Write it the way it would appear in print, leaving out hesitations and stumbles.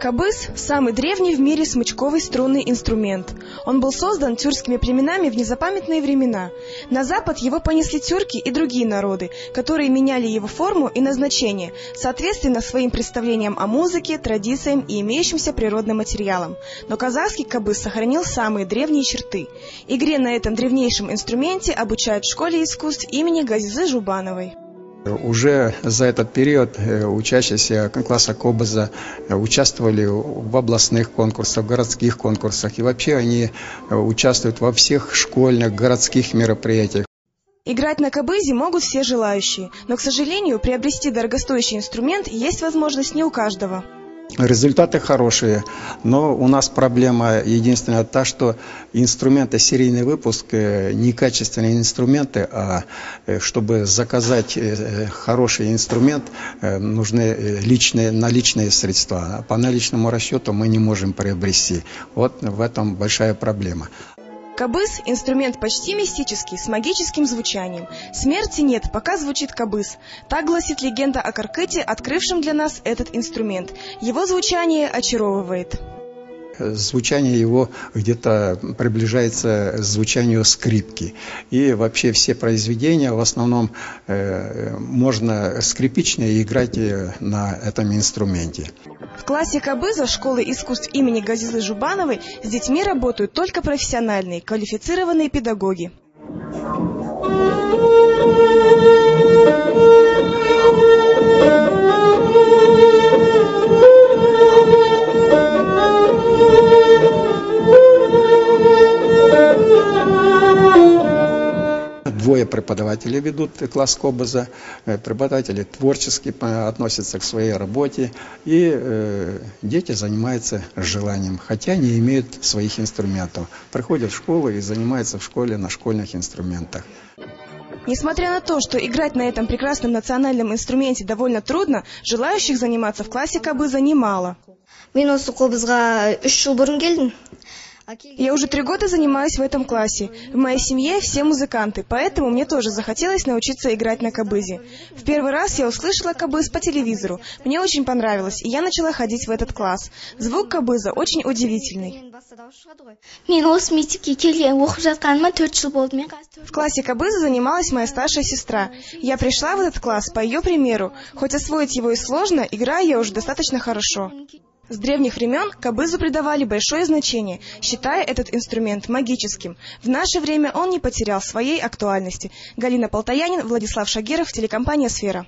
Кабыз – самый древний в мире смычковый струнный инструмент. Он был создан тюркскими племенами в незапамятные времена. На запад его понесли тюрки и другие народы, которые меняли его форму и назначение, соответственно своим представлениям о музыке, традициям и имеющимся природным материалам. Но казахский кабыз сохранил самые древние черты. Игре на этом древнейшем инструменте обучают в школе искусств имени Газизы Жубановой. Уже за этот период учащиеся класса кобыза участвовали в областных конкурсах, в городских конкурсах. И вообще они участвуют во всех школьных, городских мероприятиях. Играть на кабызе могут все желающие, но, к сожалению, приобрести дорогостоящий инструмент есть возможность не у каждого. Результаты хорошие, но у нас проблема единственная та, что инструменты, серийный выпуск, некачественные инструменты, а чтобы заказать хороший инструмент, нужны наличные средства. По наличному расчету мы не можем приобрести. Вот в этом большая проблема. Кабыз – инструмент почти мистический, с магическим звучанием. Смерти нет, пока звучит кабыз. Так гласит легенда о Каркыте, открывшем для нас этот инструмент. Его звучание очаровывает. Звучание его где-то приближается к звучанию скрипки. И вообще все произведения, в основном можно скрипичные играть на этом инструменте. В классе кабыза школы искусств имени Газизы Жубановой с детьми работают только профессиональные, квалифицированные педагоги. Двое преподавателей ведут класс кобыза, преподаватели творчески относятся к своей работе, и дети занимаются с желанием, хотя не имеют своих инструментов. Приходят в школу и занимаются в школе на школьных инструментах. Несмотря на то, что играть на этом прекрасном национальном инструменте довольно трудно, желающих заниматься в классе кабыза немало. Я уже 3 года занимаюсь в этом классе. В моей семье все музыканты, поэтому мне тоже захотелось научиться играть на кабызе. В первый раз я услышала кабыз по телевизору. Мне очень понравилось, и я начала ходить в этот класс. Звук кабыза очень удивительный. В классе кабыза занималась моя старшая сестра. Я пришла в этот класс по ее примеру. Хоть освоить его и сложно, играю я уже достаточно хорошо. С древних времен кабызу придавали большое значение, считая этот инструмент магическим. В наше время он не потерял своей актуальности. Галина Полтаянин, Владислав Шагиров, телекомпания «Сфера».